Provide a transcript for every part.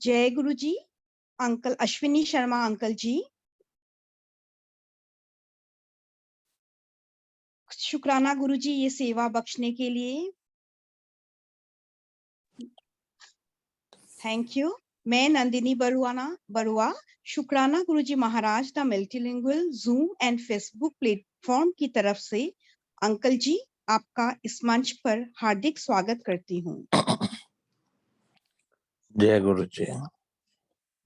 जय Guru ji. Uncle Ashwini Sharma uncle ji, शुक्राना गुरु जी ये सेवा बख्शने के लिए। Thank you. मैं नंदिनी बरुआ, शुक्राना Guru ji Maharaj the multilingual Zoom and Facebook platform की तरफ से अंकल जी आपका इस मंच पर हार्दिक स्वागत करती हूँ। जय गुरु जी।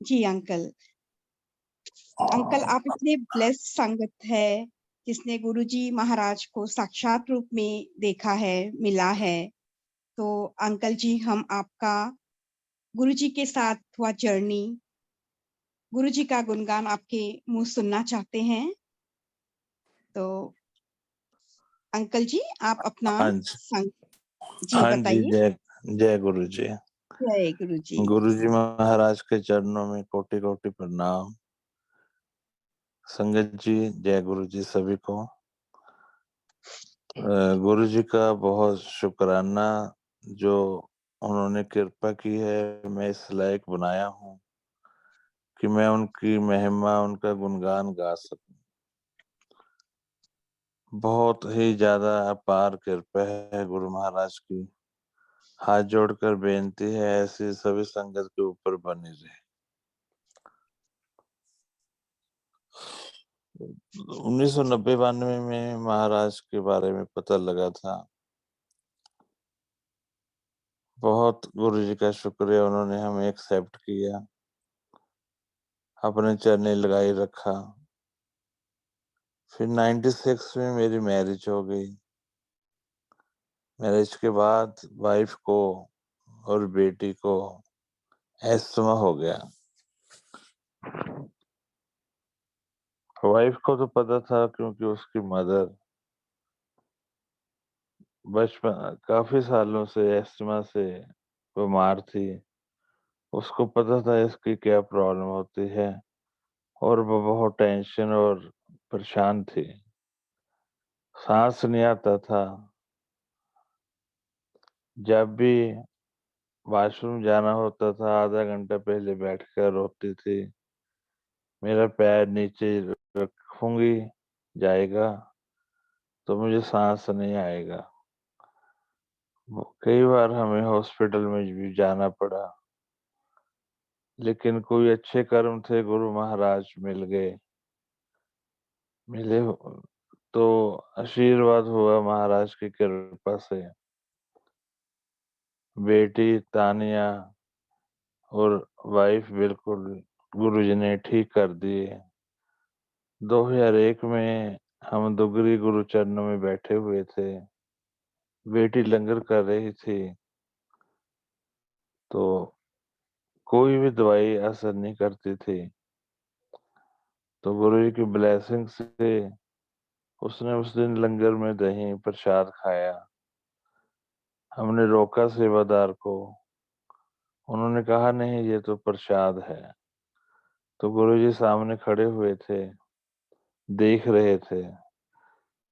जी अंकल, अंकल आप इतने ब्लेस्ड संगत है जिसने गुरु जी महाराज को साक्षात रूप में देखा है, मिला है। तो अंकल जी हम आपका गुरु जी के साथ हुआ जर्नी, गुरु जी का गुणगान आपके मुंह सुनना चाहते हैं। तो अंकल जी आप अपना हाँ जी, संग जी हाँ जी, बताइए। जय गुरु जी। जय गुरु जी। गुरु जी महाराज के चरणों में कोटि कोटि प्रणाम। संगत जी, जय गुरु जी सभी को। गुरु जी का बहुत शुक्राना जो उन्होंने कृपा की है, मैं इस लायक बनाया हूँ कि मैं उनकी महिमा, उनका गुणगान गा सकूं। बहुत ही ज्यादा अपार कृपा है गुरु महाराज की। हाथ जोड़कर बेनती है ऐसी सभी संगत के ऊपर बनी रहे। 1990-92 में महाराज के बारे में पता लगा था। बहुत गुरु जी का शुक्रिया, उन्होंने हमें एक्सेप्ट किया, अपने चरणी लगाई रखा। फिर 96 में मेरी मैरिज हो गई। मैरिज के बाद वाइफ को और बेटी को एस्थमा हो गया। वाइफ को तो पता था क्योंकि उसकी मदर बचपन काफी सालों से एस्थमा से बीमार थी। उसको पता था इसकी क्या प्रॉब्लम होती है और वो बहुत टेंशन और परेशान थी। सांस नहीं आता था। जब भी वॉशरूम जाना होता था आधा घंटा पहले बैठकर रोती थी, मेरा पैर नीचे रखूंगी जाएगा तो मुझे सांस नहीं आएगा। कई बार हमें हॉस्पिटल में भी जाना पड़ा, लेकिन कोई अच्छे कर्म थे, गुरु महाराज मिल गए। मिले तो आशीर्वाद हुआ महाराज की कृपा से। बेटी तानिया और वाइफ बिल्कुल गुरुजी ने ठीक कर दिए। 2001 में हम दुगरी गुरु चरणों में बैठे हुए थे। बेटी लंगर कर रही थी तो कोई भी दवाई असर नहीं करती थी। तो गुरुजी की ब्लेसिंग से उसने उस दिन लंगर में दही प्रसाद खाया। हमने रोका सेवादार को, उन्होंने कहा नहीं ये तो प्रसाद है। तो गुरुजी सामने खड़े हुए थे, देख रहे थे।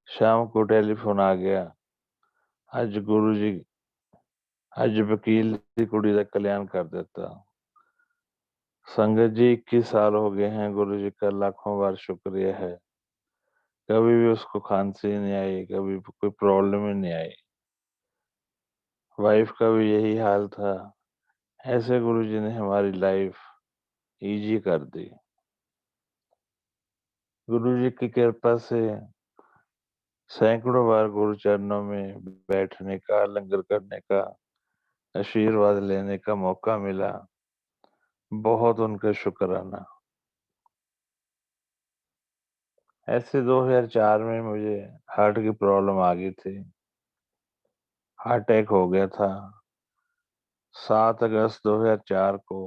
शाम को टेलीफोन आ गया, आज गुरुजी आज वकील की कुड़ी का कल्याण कर देता। संगत जी 21 साल हो गए हैं, गुरुजी का लाखों बार शुक्रिया है। कभी भी उसको खांसी नहीं आई, कभी कोई प्रॉब्लम ही नहीं आई। वाइफ का भी यही हाल था। ऐसे गुरुजी ने हमारी लाइफ इजी कर दी। गुरुजी की कृपा से सैकड़ों बार गुरु चरणों में बैठने का, लंगर करने का, आशीर्वाद लेने का मौका मिला। बहुत उनका शुक्राना। ऐसे 2004 में मुझे हार्ट की प्रॉब्लम आ गई थी। हार्ट अटैक हो गया था 7 अगस्त 2004 को।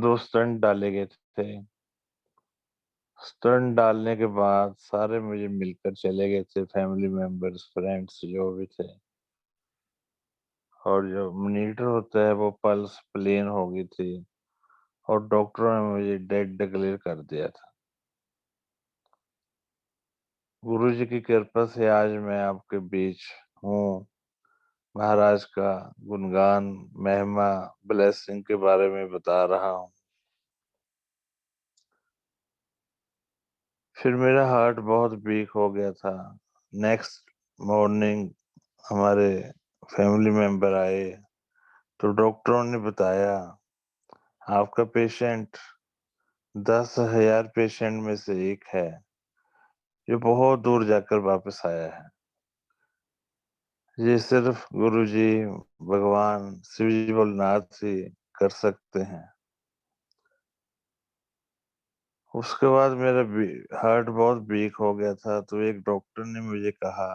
2 स्टंट डाले गए थे। स्टंट डालने के बाद सारे मुझे मिलकर चले गए थे, फैमिली मेंबर्स, फ्रेंड्स जो भी थे। और जो मॉनिटर होता है वो पल्स प्लेन हो गई थी और डॉक्टरों ने मुझे डेड डिक्लेयर कर दिया था। गुरु जी की कृपा से आज मैं आपके बीच हूँ। महाराज का गुणगान, महिमा, ब्लेसिंग के बारे में बता रहा हूँ। फिर मेरा हार्ट बहुत वीक हो गया था। नेक्स्ट मॉर्निंग हमारे फैमिली मेंबर आए, तो डॉक्टरों ने बताया आपका पेशेंट 10,000 पेशेंट में से एक है, जो बहुत दूर जाकर वापस आया है। ये सिर्फ गुरुजी, भगवान शिव जी भोलेनाथ ही कर सकते हैं। उसके बाद मेरा हार्ट बहुत वीक हो गया था, तो एक डॉक्टर ने मुझे कहा,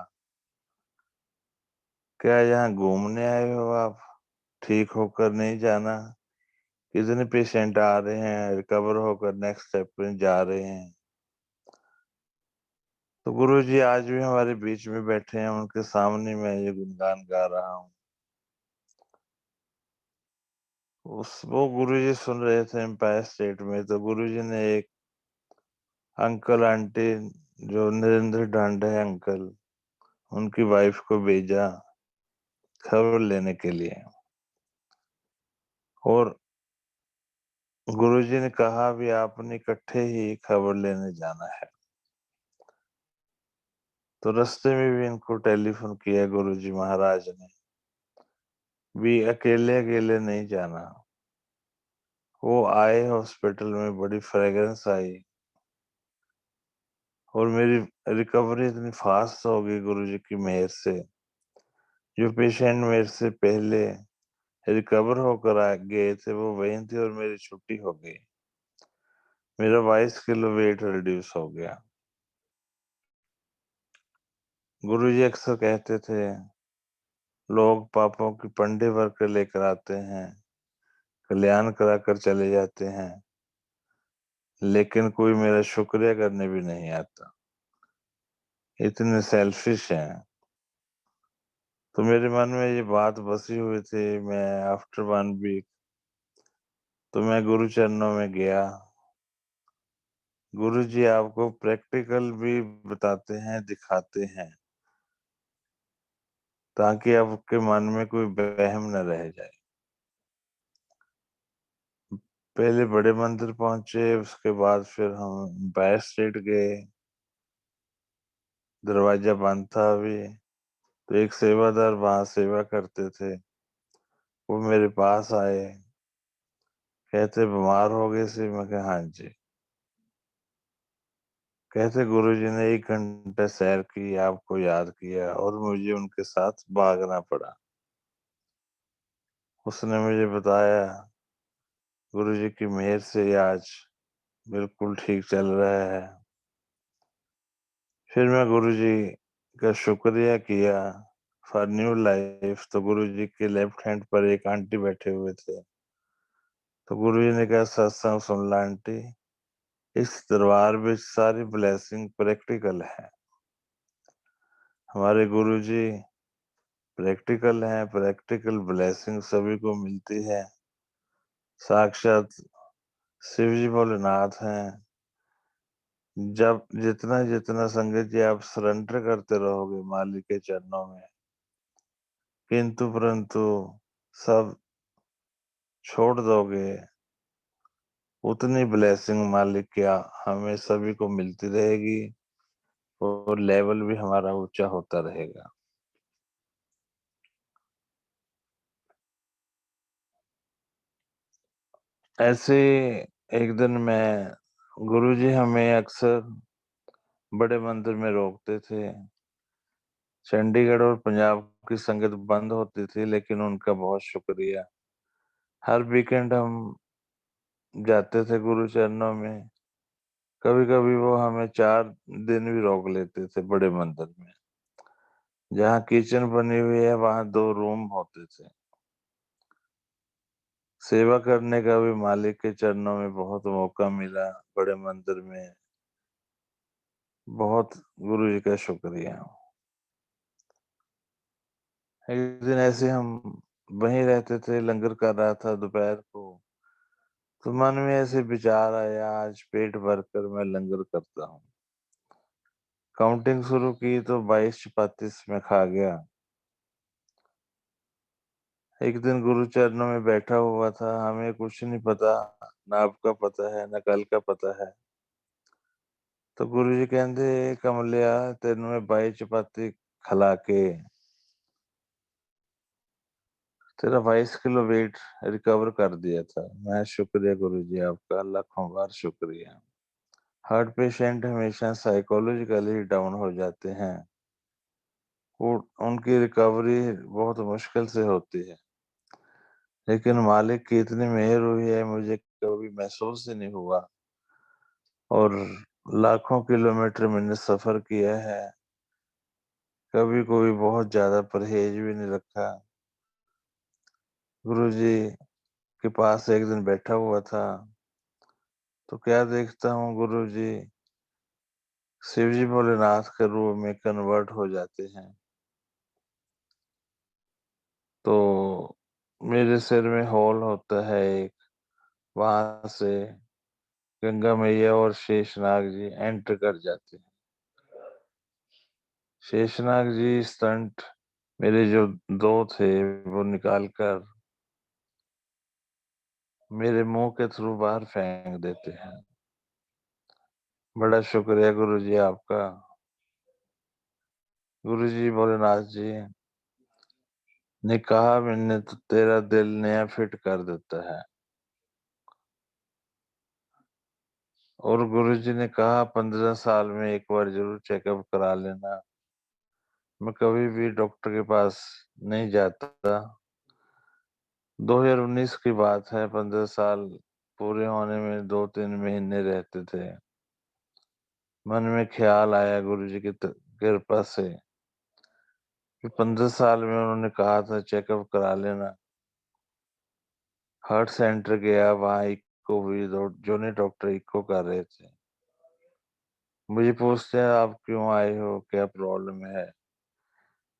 क्या यहाँ घूमने आए हो आप? ठीक होकर नहीं जाना? कितने पेशेंट आ रहे हैं, रिकवर होकर नेक्स्ट स्टेप पे जा रहे हैं। तो गुरुजी आज भी हमारे बीच में बैठे हैं, उनके सामने मैं ये गुणगान गा रहा हूँ। वो गुरुजी सुन रहे थे एम्पायर स्टेट में, तो गुरुजी ने एक अंकल आंटी, जो नरेंद्र डांडे है अंकल, उनकी वाइफ को भेजा खबर लेने के लिए, और गुरुजी ने कहा भी आपने इकट्ठे ही खबर लेने जाना है। तो रास्ते में भी इनको टेलीफोन किया गुरुजी महाराज ने भी, अकेले अकेले नहीं जाना। वो आए हॉस्पिटल में, बड़ी फ्रेग्रेंस आई और मेरी रिकवरी इतनी फास्ट हो गई गुरुजी की मेहर से। जो पेशेंट मेरे से पहले रिकवर होकर आ गए थे, वो वहीं थे और मेरी छुट्टी हो गई। मेरा 22 किलो वेट रिड्यूस हो गया। गुरुजी अक्सर कहते थे, लोग पापों की पंडे भर कर लेकर आते हैं, कल्याण कराकर चले जाते हैं, लेकिन कोई मेरा शुक्रिया करने भी नहीं आता। इतने सेल्फिश हैं। तो मेरे मन में ये बात बसी हुई थी। मैं आफ्टर 1 वीक तो मैं गुरु चरणों में गया। गुरुजी आपको प्रैक्टिकल भी बताते हैं, दिखाते हैं, ताकि आपके मन में कोई वहम न रह जाए। पहले बड़े मंदिर पहुंचे, उसके बाद फिर हम एम्पायर स्टेट गए। दरवाजा बंद था अभी, तो एक सेवादार वहां सेवा करते थे, वो मेरे पास आए, कहते बीमार हो गए सी? मैं कहा हाँ जी। कहते गुरुजी ने 1 घंटा सैर की, आपको याद किया और मुझे उनके साथ भागना पड़ा। उसने मुझे बताया गुरुजी की मेहर से आज बिल्कुल ठीक चल रहा है। फिर मैं गुरुजी का शुक्रिया किया फॉर न्यू लाइफ। तो गुरुजी के लेफ्ट हैंड पर एक आंटी बैठे हुए थे, तो गुरुजी ने कहा सत्संग सुन ला आंटी, इस दरबार में सारी ब्लेसिंग प्रैक्टिकल है। हमारे गुरुजी प्रैक्टिकल हैं, प्रैक्टिकल ब्लेसिंग सभी को मिलती है। साक्षात शिव जी भोलेनाथ हैं। जब जितना जितना संगत जी आप सरेंडर करते रहोगे मालिक के चरणों में, किंतु परंतु सब छोड़ दोगे, उतनी ब्लेसिंग मालिक क्या हमें सभी को मिलती रहेगी और लेवल भी हमारा ऊंचा होता रहेगा। ऐसे एक दिन मैं गुरुजी हमें अक्सर बड़े मंदिर में रोकते थे। चंडीगढ़ और पंजाब की संगत बंद होती थी, लेकिन उनका बहुत शुक्रिया। हर वीकेंड हम जाते थे गुरु चरणों में। कभी-कभी वो हमें 4 दिन भी रोक लेते थे बड़े मंदिर में। जहाँ किचन बनी हुई है, वहाँ 2 रूम होते थे। सेवा करने का भी मालिक के चरणों में बहुत मौका मिला बड़े मंदिर में। बहुत गुरु जी का शुक्रिया। एक दिन ऐसे हम वहीं रहते थे, लंगर कर रहा था दोपहर को, तो मन में ऐसे विचार आया, आज पेट भर कर मैं लंगर करता हूँ। काउंटिंग शुरू की तो 22 चपातीस मैं खा गया। एक दिन गुरु चरणों में बैठा हुआ था, हमें कुछ नहीं पता, ना अब का पता है, ना कल का पता है। तो गुरुजी कहंदे कमलिया तेनू मैं 22 चपाती खिला के तेरा 22 किलो वेट रिकवर कर दिया था। मैं शुक्रिया गुरुजी आपका, लाखों बार शुक्रिया। हार्ट पेशेंट हमेशा साइकोलॉजिकली डाउन हो जाते हैं। वो उनकी रिकवरी बहुत मुश्किल से होती है। लेकिन मालिक की इतनी मेहर हुई है, मुझे कभी महसूस ही नहीं हुआ। और लाखों किलोमीटर मैंने सफर किया है, कभी कोई बहुत ज्यादा परहेज भी नहीं रखा। गुरुजी के पास एक दिन बैठा हुआ था, तो क्या देखता हूँ गुरुजी शिवजी भोलेनाथ के रूप में कन्वर्ट हो जाते हैं। तो मेरे सिर में होल होता है एक, वहां से गंगा मैया और शेषनाग जी एंटर कर जाते हैं। शेषनाग जी स्टंट मेरे जो दो थे वो निकाल कर मेरे मुंह के थ्रू बाहर फेंक देते हैं। बड़ा शुक्रिया गुरुजी आपका। गुरुजी भोलेनाथ जी ने कहा मैंने तो तेरा दिल नया फिट कर देता है। और गुरुजी ने कहा 15 साल में एक बार जरूर चेकअप करा लेना। मैं कभी भी डॉक्टर के पास नहीं जाता। 2019 की बात है, 15 साल पूरे होने में 2-3 महीने रहते थे। मन में ख्याल आया गुरुजी की कृपा से कि 15 साल में उन्होंने कहा था चेकअप करा लेना। हार्ट सेंटर गया, वहां इको हुई, जूनियर डॉक्टर इको कर रहे थे। मुझे पूछते हैं आप क्यों आए हो, क्या प्रॉब्लम है।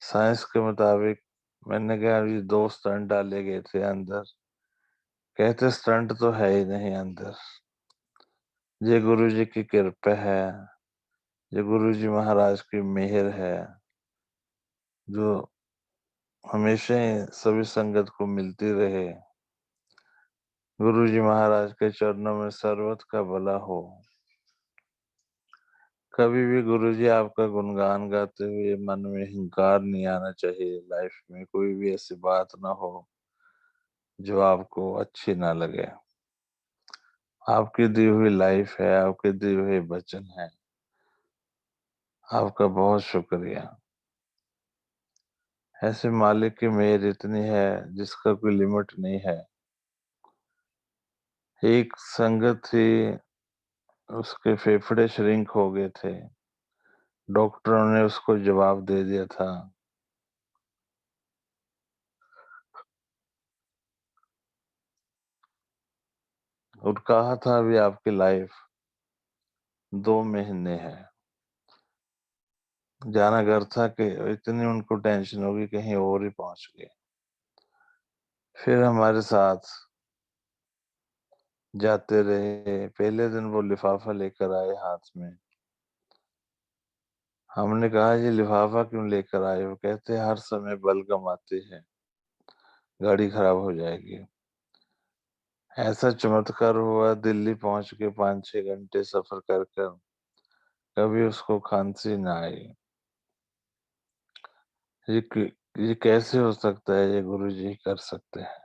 साइंस के मुताबिक मैंने कहा ये 2 स्टंट डाले गए थे अंदर। कहते स्टंट तो है ही नहीं अंदर, ये गुरुजी की कृपा है, ये गुरुजी महाराज की मेहर है, जो हमेशा ही सभी संगत को मिलती रहे। गुरुजी महाराज के चरणों में सर्वत का भला हो। कभी भी गुरुजी आपका गुणगान गाते हुए मन में हिंकार नहीं आना चाहिए। लाइफ में कोई भी ऐसी बात ना हो जो आपको अच्छी ना लगे। आपकी दी हुई लाइफ है, आपके दिए हुए वचन है। आपका बहुत शुक्रिया। ऐसे मालिक की मेहर इतनी है जिसका कोई लिमिट नहीं है। एक संगत थी, उसके फेफड़े श्रिंक हो गए थे। डॉक्टरों ने उसको जवाब दे दिया था। और कहा था अभी आपकी लाइफ 2 महीने है। जाना घर था कि इतनी उनको टेंशन होगी कहीं और ही पहुंच गए। फिर हमारे साथ जाते रहे। पहले दिन वो लिफाफा लेकर आए हाथ में। हमने कहा ये लिफाफा क्यों लेकर आए हो। कहते हर समय बलगम आती है, गाड़ी खराब हो जाएगी। ऐसा चमत्कार हुआ, दिल्ली पहुंच के 5-6 घंटे सफर कर कर कभी उसको खांसी ना आई। ये कैसे हो सकता है, ये गुरुजी कर सकते हैं।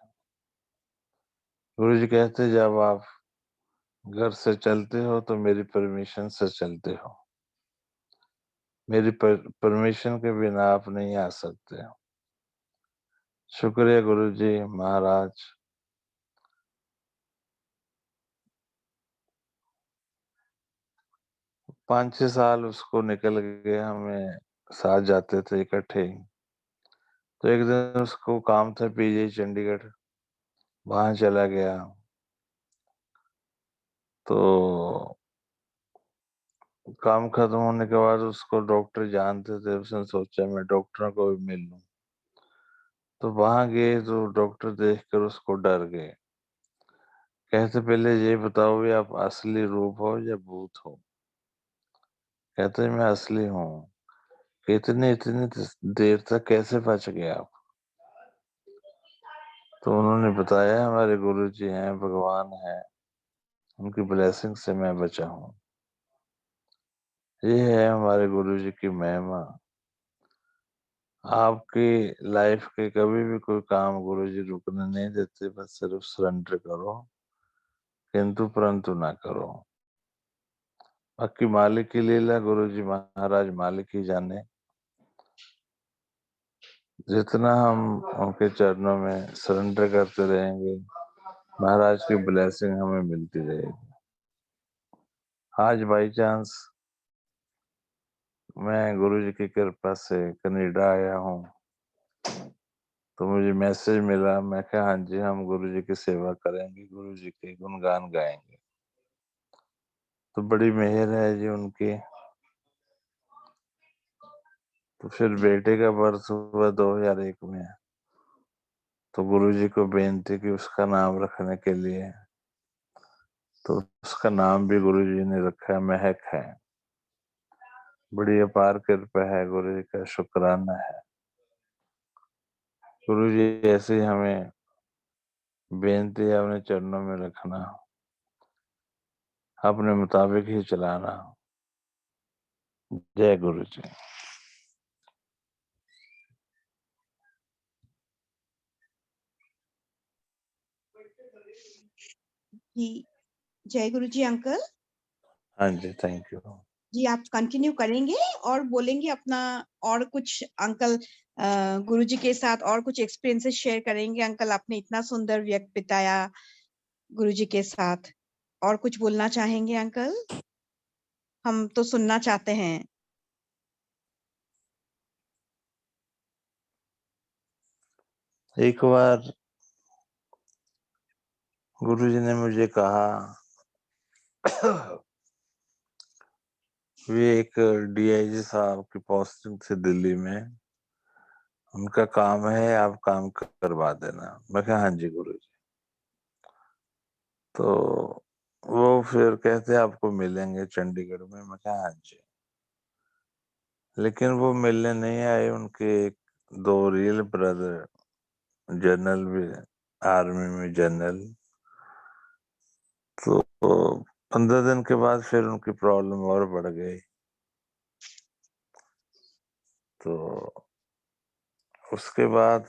गुरुजी कहते जब आप घर से चलते हो तो मेरी परमिशन से चलते हो। मेरी परमिशन के बिना आप नहीं आ सकते। शुक्रिया गुरुजी महाराज। 5-6 साल उसको निकल गए, हमें साथ जाते थे इकट्ठे। तो एक दिन उसको काम था पीजी चंडीगढ़, वहां चला गया। तो काम खत्म होने के बाद उसको डॉक्टर जानते थे, उसने सोचा मैं डॉक्टरों को भी मिल लूं। तो वहां गए तो डॉक्टर देखकर उसको डर गए। कहते पहले ये बताओ भी आप असली रूप हो या भूत हो। कहते मैं असली हूँ। इतनी इतनी देर तक कैसे बच गए आप। तो उन्होंने बताया हमारे गुरुजी हैं, भगवान हैं, उनकी ब्लेसिंग से मैं बचा हूँ। ये है हमारे गुरुजी की महिमा। आपकी लाइफ के कभी भी कोई काम गुरुजी रुकने नहीं देते, बस सिर्फ सरेंडर करो, किंतु परंतु ना करो। बाकी मालिक की लीला गुरुजी महाराज मालिक ही जाने। जितना हम उनके चरणों में सरेंडर करते रहेंगे, महाराज की ब्लेसिंग हमें मिलती रहेगी। आज बाई चांस मैं गुरुजी की कृपा से कनाडा आया हूँ, तो मुझे मैसेज मिला, मैं कहा हाँ जी, हम गुरुजी की सेवा करेंगे, गुरुजी के गुणगान गाएंगे। तो बड़ी मेहर है जी उनकी। तो फिर बेटे का बर्थ हुआ 2001 में, तो गुरुजी को बेनती की उसका नाम रखने के लिए, तो उसका नाम भी गुरुजी ने रखा है, महक है। बड़ी अपार कृपा है, गुरुजी का शुक्राना है। गुरुजी ऐसे ही हमें बेनती है अपने चरणों में रखना, अपने मुताबिक ही चलाना। जय गुरुजी। जी, जय गुरु जी अंकल। हाँ जी, थैंक यू। जी, आप कंटिन्यू करेंगे और बोलेंगे अपना और कुछ अंकल गुरुजी के साथ और कुछ एक्सपीरियंसेस शेयर करेंगे। अंकल आपने इतना सुंदर वक्त बिताया गुरुजी के साथ, और कुछ बोलना चाहेंगे अंकल? हम तो सुनना चाहते हैं। एक बार गुरुजी ने मुझे कहा, वे एक डीआईजी साहब की पोस्टिंग थी दिल्ली में, उनका काम है, आप काम करवा देना। मैं कहा हाँ जी गुरुजी। तो वो फिर कहते आपको मिलेंगे चंडीगढ़ में। मैं कहा हाँ जी। लेकिन वो मिलने नहीं आए, उनके एक दो रियल ब्रदर जनरल भी, आर्मी में जनरल। तो 15 दिन के बाद फिर उनकी प्रॉब्लम और बढ़ गई। तो उसके बाद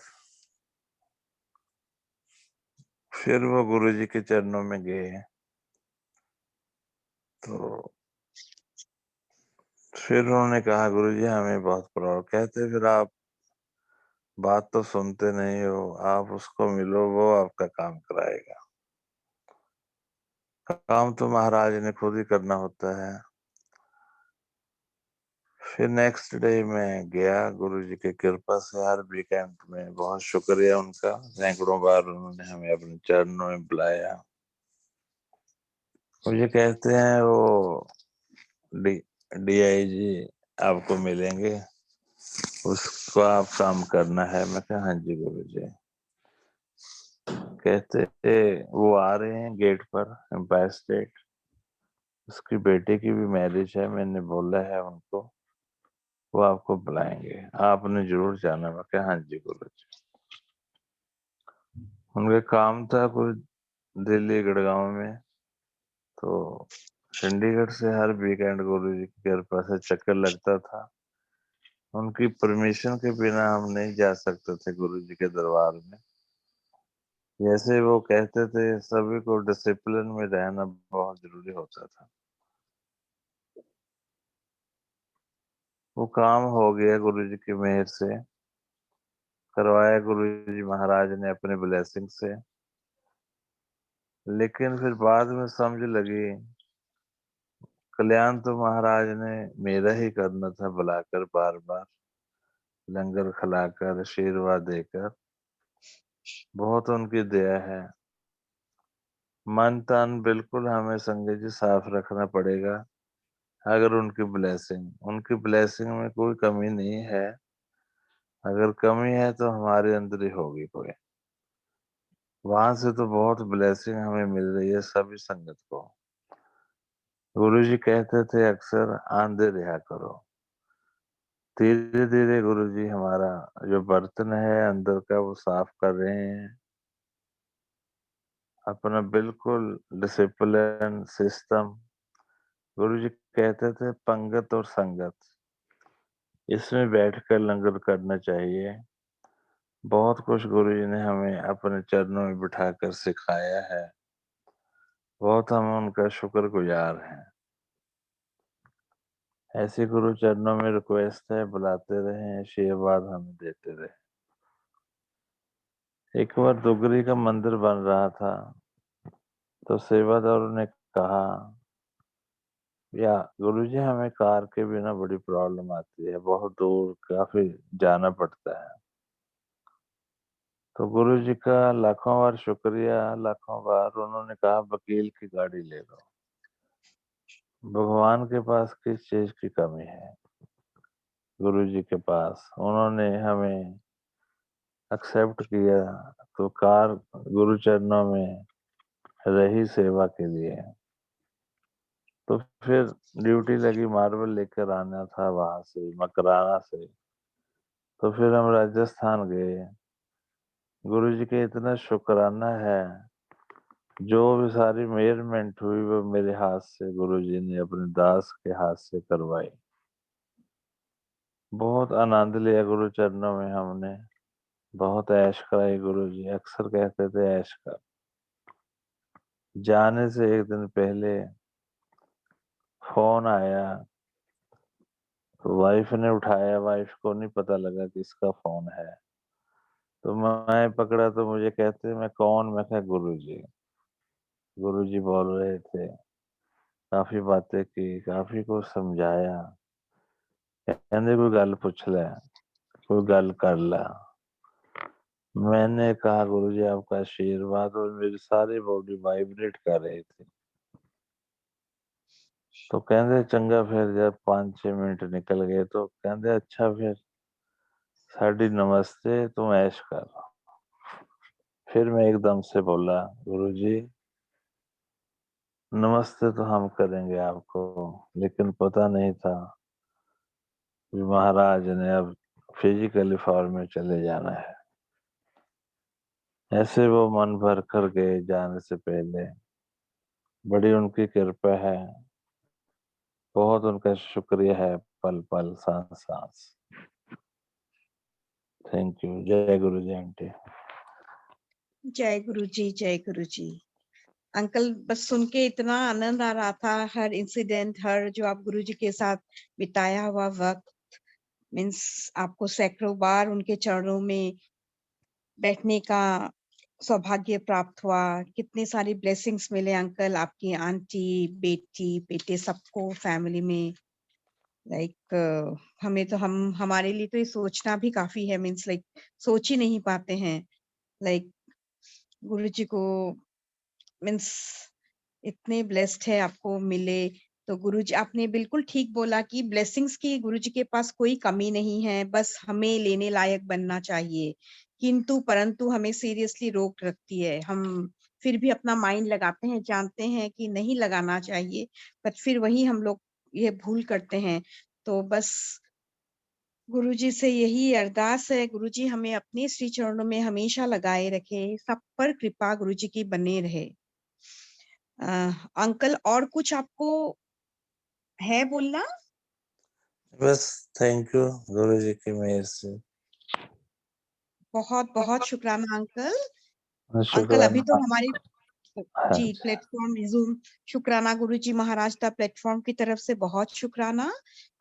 फिर वो गुरुजी के चरणों में गए। तो फिर उन्होंने कहा गुरुजी हमें बहुत प्रॉब्लम, कहते फिर आप बात तो सुनते नहीं हो, आप उसको मिलो, वो आपका काम कराएगा। काम तो महाराज ने खुद ही करना होता है। फिर नेक्स्ट डे मैं गया, गुरुजी की कृपा से हर वीकेंड में। बहुत शुक्रिया उनका, सैकड़ों बार उन्होंने हमें अपने चरणों में बुलाया। मुझे कहते हैं वो डीआईजी आपको मिलेंगे, उसको आप काम करना है। मैं कहा हाँ जी गुरुजी। कहते वो आ रहे हैं गेट पर, एम्पायर स्टेट, उसकी बेटे की भी मैरिज है, मैंने बोला है उनको, वो आपको बुलाएंगे, आपने जरूर जाना। मैं कहा हाँ जी गुरुजी। उनका काम था कुछ दिल्ली गुड़गांव में, तो चंडीगढ़ से हर वीकेंड गुरुजी की कृपा से चक्कर लगता था। उनकी परमिशन के बिना हम नहीं जा सकते थे गुरुजी के दरबार में। जैसे वो कहते थे, सभी को डिसिप्लिन में रहना बहुत जरूरी होता था। वो काम हो गया गुरुजी की मेहर से, करवाया गुरुजी महाराज ने अपने ब्लेसिंग से। लेकिन फिर बाद में समझ लगी, कल्याण तो महाराज ने मेरा ही करना था, बुलाकर बार बार लंगर खिलाकर आशीर्वाद देकर। बहुत उनकी दया है। मन तन बिल्कुल हमें संजय जी साफ रखना पड़ेगा। अगर उनकी ब्लेसिंग में कोई कमी नहीं है, अगर कमी है तो हमारे अंदर ही होगी कोई। वहां से तो बहुत ब्लेसिंग हमें मिल रही है सभी संगत को। गुरुजी कहते थे अक्सर, आंधे रहा करो। धीरे धीरे गुरुजी हमारा जो बर्तन है अंदर का वो साफ कर रहे हैं। अपना बिल्कुल डिसिप्लिन सिस्टम, गुरुजी कहते थे पंगत और संगत, इसमें बैठकर लंगर करना चाहिए। बहुत कुछ गुरुजी ने हमें अपने चरणों में बिठाकर सिखाया है। बहुत हम उनका शुक्रगुजार हैं। ऐसे गुरु चरणों में रिक्वेस्ट है, बुलाते रहें, आशीर्वाद हमें देते रहें। एक बार दुगरी का मंदिर बन रहा था, तो सेवादारों ने कहा, या गुरुजी हमें कार के बिना बड़ी प्रॉब्लम आती है, बहुत दूर काफी जाना पड़ता है। तो गुरुजी का लाखों बार शुक्रिया, लाखों बार उन्होंने कहा वकील की गाड़ी ले लो। भगवान के पास किस चीज की कमी है? गुरुजी के पास उन्होंने हमें एक्सेप्ट किया, तो कार गुरु चरणों में रही सेवा के लिए। तो फिर ड्यूटी लगी, मार्बल लेकर आना था वहां से मकराना से। तो फिर हम राजस्थान गए। गुरुजी के इतना शुक्राना है, जो भी सारी मेजरमेंट हुई वो मेरे हाथ से गुरुजी ने अपने दास के हाथ से करवाई। बहुत आनंद लिया गुरु चरणों में हमने, बहुत ऐश कराई। गुरुजी अक्सर कहते थे ऐश कर। जाने से एक दिन पहले फोन आया, तो वाइफ ने उठाया, वाइफ को नहीं पता लगा किसका फोन है। तो मैं पकड़ा तो मुझे कहते मैं कौन, मैं कहा गुरुजी। गुरुजी बोल रहे थे, काफी बातें की, काफी कुछ समझाया। कहने कोई गल पूछ ले, कोई गल कर ला। मैंने कहा गुरुजी आपका आशीर्वाद, और मेरी सारी बॉडी वाइब्रेट कर रही थी। तो कहते चंगा, फिर जब 5-6 मिनट निकल गए तो कहते अच्छा फिर साड़ी नमस्ते, तुम ऐश कर। फिर मैं एकदम से बोला गुरुजी नमस्ते तो हम करेंगे आपको, लेकिन पता नहीं था कि महाराज ने अब फिजिकली फॉर्म में चले जाना है। ऐसे वो मन भर कर गए जाने से पहले। बड़ी उनकी कृपा है, बहुत उनका शुक्रिया है, पल पल सांस सांस। Thank you. जय गुरु जी आंटी। जय गुरु जी, जय गुरु जी। अंकल बस सुन के इतना आनंद आ रहा था, हर इंसिडेंट, हर जो आप गुरु जी के साथ बिताया हुआ वक्त, मीन्स आपको सैकड़ों बार उनके चरणों में बैठने का सौभाग्य प्राप्त हुआ। कितने सारी ब्लेसिंग्स मिले अंकल, आपकी आंटी, बेटी, बेटे, सबको फैमिली में। लाइक हमें तो हमारे लिए तो ये सोचना भी काफी है, मीन्स लाइक सोच ही नहीं पाते हैं। लाइक गुरु जी को मीन्स इतने ब्लेस्ड है आपको मिले। तो गुरुजी, आपने बिल्कुल ठीक बोला कि ब्लेसिंग्स की गुरुजी के पास कोई कमी नहीं है, बस हमें लेने लायक बनना चाहिए। किंतु परंतु हमें सीरियसली रोक रखती है। हम फिर भी अपना माइंड लगाते हैं, जानते हैं कि नहीं लगाना चाहिए, पर फिर वही हम लोग ये भूल करते हैं। तो बस गुरुजी से यही अरदास है, गुरुजी हमें अपने श्री चरणों में हमेशा लगाए रखे, सब पर कृपा गुरुजी की बने रहे। अंकल और कुछ आपको है बोलना? बस थैंक यू गुरु जी की मेहर से। बहुत बहुत शुक्राना अंकल। अंकल अभी तो शुक्राना। हमारे हाँ जी जी। प्लेटफॉर्म जूम, शुक्राना गुरुजी महाराज का प्लेटफॉर्म की तरफ से बहुत शुक्राना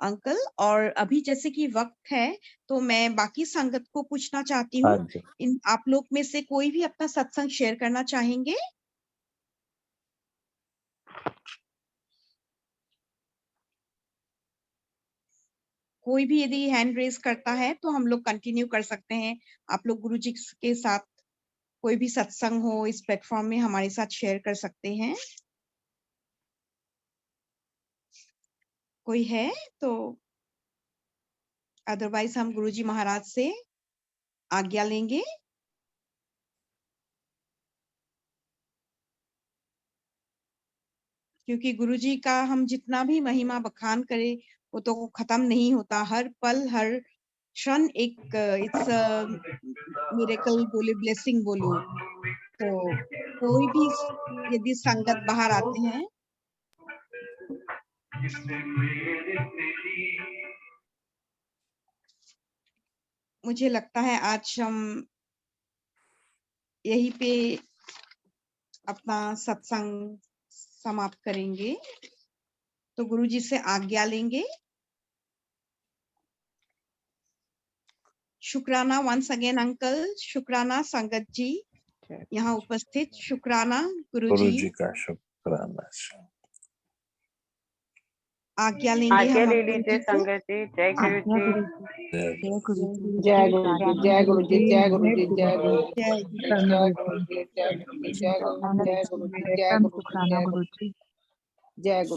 अंकल। और अभी जैसे कि वक्त है, तो मैं बाकी संगत को पूछना चाहती हूँ, हाँ जी। इन आप लोग में से कोई भी अपना सत्संग शेयर करना चाहेंगे? कोई भी यदि हैंड रेज करता है तो हम लोग कंटिन्यू कर सकते हैं। आप लोग गुरुजी के साथ कोई भी सत्संग हो इस प्लेटफॉर्म में हमारे साथ शेयर कर सकते हैं। कोई है तो, अदरवाइज हम गुरुजी महाराज से आज्ञा लेंगे। क्योंकि गुरुजी का हम जितना भी महिमा बखान करें, वो तो खत्म नहीं होता। हर पल, हर क्षण एक इट्स मिरेकल बोले, ब्लेसिंग बोलो। तो कोई भी यदि संगत बाहर आते हैं मुझे लगता है आज हम यहीं पे अपना सत्संग समाप्त करेंगे। तो गुरुजी से आज्ञा लेंगे। शुक्राना वंस अगेन अंकल, शुक्राना संगत जी यहाँ उपस्थित, शुक्राना गुरुजी। का शुक्राना। आज्ञा लेंगे आज्ञा हम ले अब लीजिए गुरुजी से। संगत जी। जय गुरु जी। जय गुरु जी, जय गुरु जी, जय गुरु जी, जय गुरु जी, जय गुरु जी, जय जय गुरु जी, जय गुरु जी, जय गुरु जी, जय गुरु जी, जय गुरु जी, शुक्राना गुरु जी। जय गुरु।